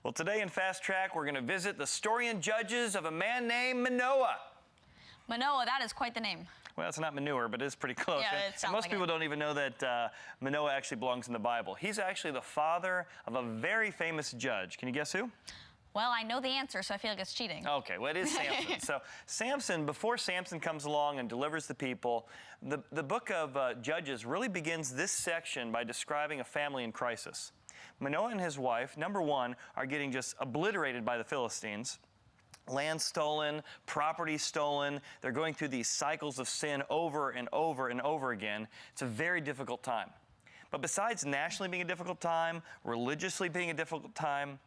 Well, today in Fast Track, we're going to visit the story and judges of a man named Manoah. Manoah, that is quite the name. Well, it's not manure, but it's pretty close. Yeah, and most people don't even know that Manoah actually belongs in the Bible. He's actually the father of a very famous judge. Can you guess who? Well, I know the answer, so I feel like it's cheating. Okay, well, it is Samson. So Samson, before Samson comes along and delivers the people, the book of Judges really begins this section by describing a family in crisis. Manoah and his wife, number one, are getting just obliterated by the Philistines. Land stolen, property stolen. They're going through these cycles of sin over and over and over again. It's a very difficult time. But besides nationally being a difficult time, religiously being a difficult time,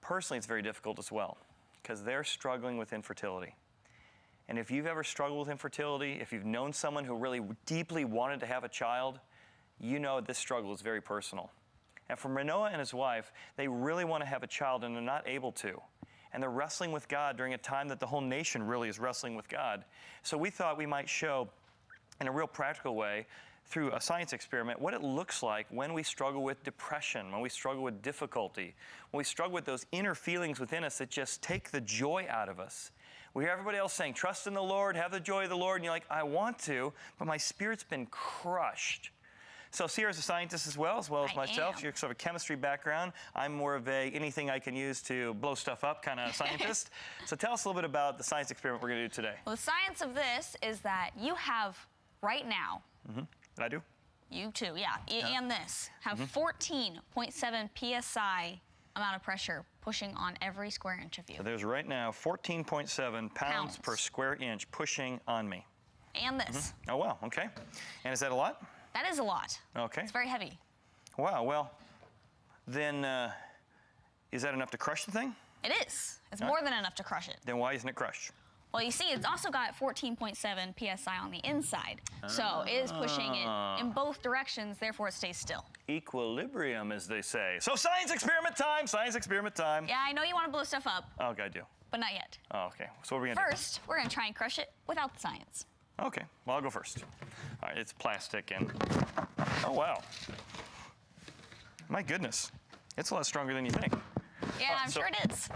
personally it's very difficult as well because they're struggling with infertility. And if you've ever struggled with infertility, if you've known someone who really deeply wanted to have a child, you know this struggle is very personal. And for Manoah and his wife, they really want to have a child and they're not able to. And they're wrestling with God during a time that the whole nation really is wrestling with God. So we thought we might show in a real practical way through a science experiment what it looks like when we struggle with depression, when we struggle with difficulty, when we struggle with those inner feelings within us that just take the joy out of us. We hear everybody else saying, trust in the Lord, have the joy of the Lord, and you're like, I want to, but my spirit's been crushed. So Sierra's a scientist as well as myself. She's sort of a chemistry background. I'm more of a anything I can use to blow stuff up kind of scientist. So tell us a little bit about the science experiment we're going to do today. Well, the science of this is that you have right now. I do? You too, yeah. And this have 14.7 psi amount of pressure pushing on every square inch of you. So there's right now 14.7 pounds per square inch pushing on me. And this. Oh, wow. Okay. And is that a lot? That is a lot. Okay. It's very heavy. Wow. Well, then is that enough to crush the thing? It is. It's more than enough to crush it. Then why isn't it crushed? Well, you see, it's also got 14.7 psi on the inside. So it is pushing it in both directions, therefore it stays still. Equilibrium, as they say. So science experiment time, science experiment time. Yeah, I know you want to blow stuff up. Oh, okay, I do. But not yet. Oh, okay. So what are we going to do? First, we're going to try and crush it without the science. Okay, well, I'll go first. All right, it's plastic and, oh, wow. My goodness, it's a lot stronger than you think. Yeah, I'm sure it is.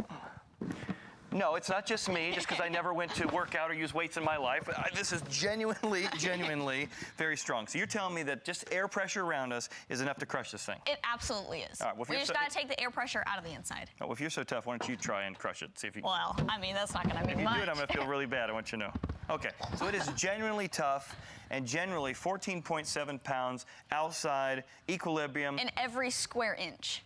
No, it's not just me, just because I never went to work out or use weights in my life. This is genuinely very strong. So you're telling me that just air pressure around us is enough to crush this thing? It absolutely is. All right, well, we just got to take the air pressure out of the inside. Oh, well, if you're so tough, why don't you try and crush it? See if you can. Well, I mean, that's not going to be much. If you do it, I'm going to feel really bad. I want you to know. Okay, so it is genuinely tough and generally 14.7 pounds outside equilibrium. In every square inch.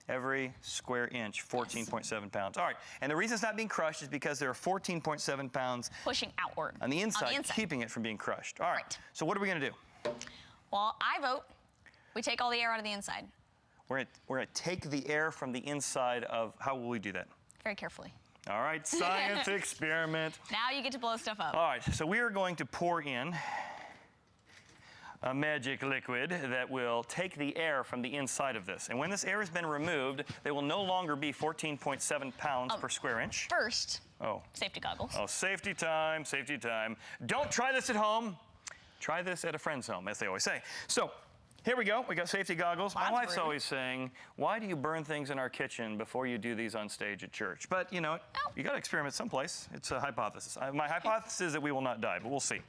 Every square inch, 14.7 pounds. All right, and the reason it's not being crushed is because there are 14.7 pounds pushing outward on the inside, keeping it from being crushed. All right. So what are we going to do? Well, I vote we take all the air out of the inside. We're going to take the air from the inside of, how will we do that? Very carefully. All right, science experiment. Now you get to blow stuff up. All right, so we are going to pour in a magic liquid that will take the air from the inside of this. And when this air has been removed, there will no longer be 14.7 pounds per square inch. First, safety goggles. Oh, safety time, safety time. Don't try this at home. Try this at a friend's home, as they always say. So here we go. We got safety goggles. My wife's always saying, why do you burn things in our kitchen before you do these on stage at church? But, you know, you got to experiment someplace. It's a hypothesis. My hypothesis is that we will not die, but we'll see.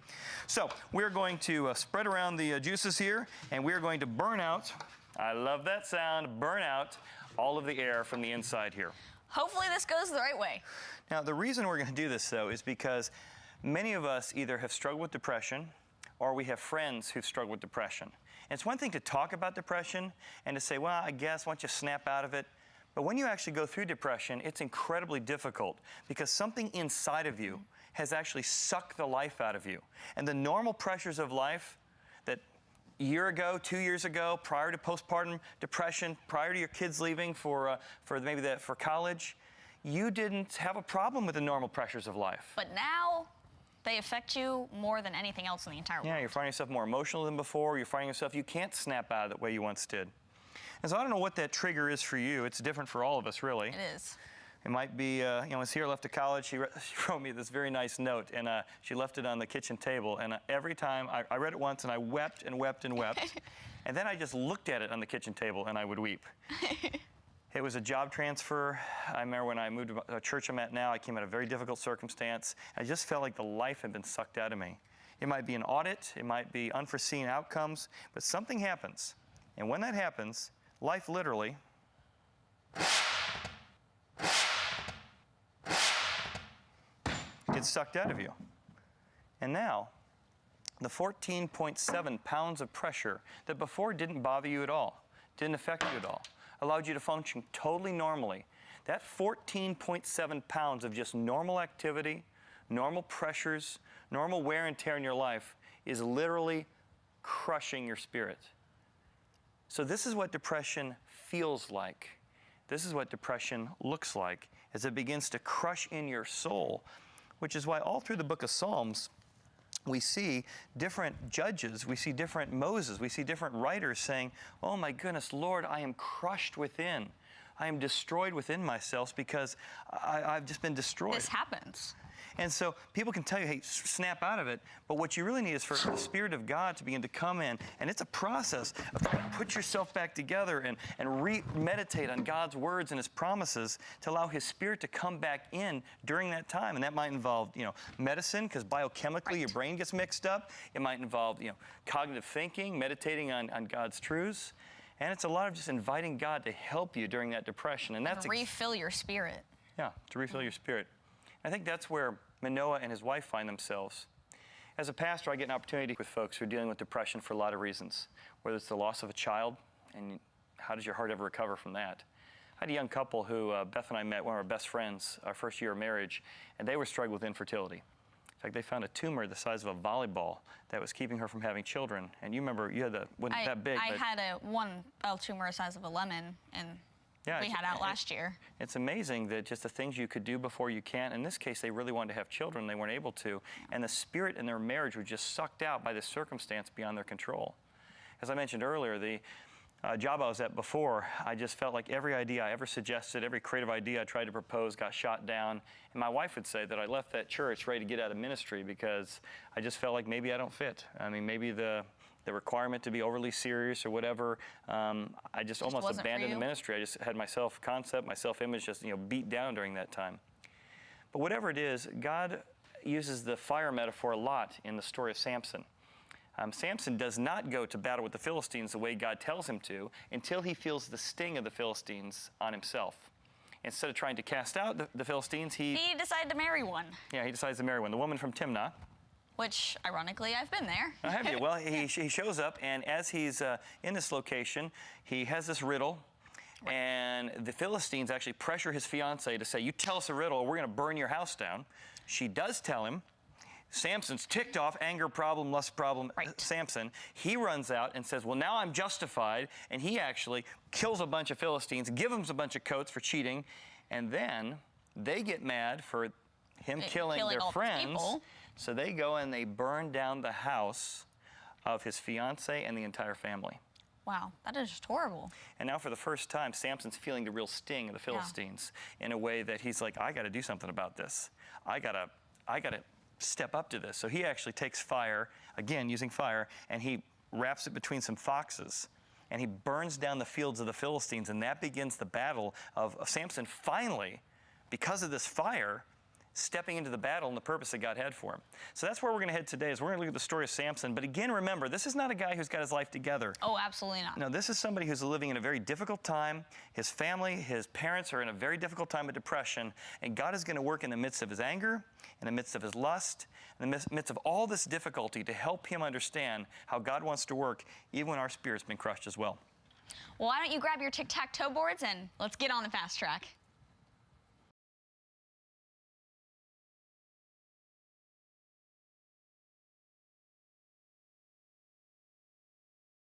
So we're going to spread around the juices here, and we're going to burn out, I love that sound, burn out all of the air from the inside here. Hopefully this goes the right way. Now, the reason we're going to do this, though, is because many of us either have struggled with depression or we have friends who've struggled with depression. And it's one thing to talk about depression and to say, well, I guess, why don't you snap out of it? But when you actually go through depression, it's incredibly difficult because something inside of you has actually sucked the life out of you. And the normal pressures of life that a year ago, 2 years ago, prior to postpartum depression, prior to your kids leaving for college, you didn't have a problem with the normal pressures of life. But now they affect you more than anything else in the entire world. Yeah, you're finding yourself more emotional than before. You're finding yourself, you can't snap out of it the way you once did. And so I don't know what that trigger is for you. It's different for all of us, really. It is. It might be, when Sierra left to college, she wrote me this very nice note, and she left it on the kitchen table. And every time, I read it once, and I wept and wept and wept. And then I just looked at it on the kitchen table, and I would weep. It was a job transfer. I remember when I moved to a church I'm at now, I came out of a very difficult circumstance. I just felt like the life had been sucked out of me. It might be an audit, it might be unforeseen outcomes, but something happens. And when that happens, life literally gets sucked out of you. And now, the 14.7 pounds of pressure that before didn't bother you at all, didn't affect you at all, allowed you to function totally normally. That 14.7 pounds of just normal activity, normal pressures, normal wear and tear in your life is literally crushing your spirit. So this is what depression feels like. This is what depression looks like as it begins to crush in your soul, which is why all through the book of Psalms, we see different judges, we see different Moses, we see different writers saying, oh my goodness, Lord, I am crushed within. I am destroyed within myself because I've just been destroyed. This happens. And so people can tell you, hey, snap out of it, but what you really need is for the Spirit of God to begin to come in, and it's a process of trying to put yourself back together and meditate on God's words and His promises to allow His Spirit to come back in during that time. And that might involve, medicine, because biochemically your brain gets mixed up. It might involve, cognitive thinking, meditating on God's truths. And it's a lot of just inviting God to help you during that depression. And that's refill your spirit. Yeah, to refill your spirit. I think that's where Manoah and his wife find themselves. As a pastor, I get an opportunity with folks who are dealing with depression for a lot of reasons, whether it's the loss of a child, and how does your heart ever recover from that? I had a young couple who Beth and I met, one of our best friends, our first year of marriage, and they were struggling with infertility. In fact, they found a tumor the size of a volleyball that was keeping her from having children. And you remember, you had wasn't that big. I had a tumor the size of a lemon, and yeah, we had out last year. It's amazing that just the things you could do before you can't. In this case, they really wanted to have children. They weren't able to. And the spirit in their marriage was just sucked out by this circumstance beyond their control. As I mentioned earlier, the job I was at before, I just felt like every idea I ever suggested, every creative idea I tried to propose got shot down. And my wife would say that I left that church ready to get out of ministry because I just felt like maybe I don't fit. I mean, maybe the requirement to be overly serious or whatever, I just almost abandoned the ministry. I just had my self-concept, my self-image just beat down during that time. But whatever it is, God uses the fire metaphor a lot in the story of Samson. Samson does not go to battle with the Philistines the way God tells him to until he feels the sting of the Philistines on himself. Instead of trying to cast out the Philistines, he decided to marry one. Yeah, he decides to marry one, the woman from Timnah. Which, ironically, I've been there. Oh, have you? Well, he shows up, and as he's in this location, he has this riddle, and the Philistines actually pressure his fiancée to say, you tell us a riddle, or we're going to burn your house down. She does tell him. Samson's ticked off, anger problem, lust problem, Samson. He runs out and says, well, now I'm justified, and he actually kills a bunch of Philistines, gives them a bunch of coats for cheating, and then they get mad for him killing their friends. So they go and they burn down the house of his fiancée and the entire family. Wow, that is just horrible. And now for the first time, Samson's feeling the real sting of the Philistines in a way that he's like, I got to do something about this. I got to step up to this. So he actually takes fire, again using fire, and he wraps it between some foxes. And he burns down the fields of the Philistines, and that begins the battle of Samson finally, because of this fire, stepping into the battle and the purpose that God had for him. So that's where we're going to head today, is we're going to look at the story of Samson. But again, remember, this is not a guy who's got his life together. Oh, absolutely not. No, this is somebody who's living in a very difficult time. His family, his parents are in a very difficult time of depression, and God is going to work in the midst of his anger, in the midst of his lust, in the midst of all this difficulty to help him understand how God wants to work even when our spirit's been crushed as well. Well, why don't you grab your tic-tac-toe boards and let's get on the fast track.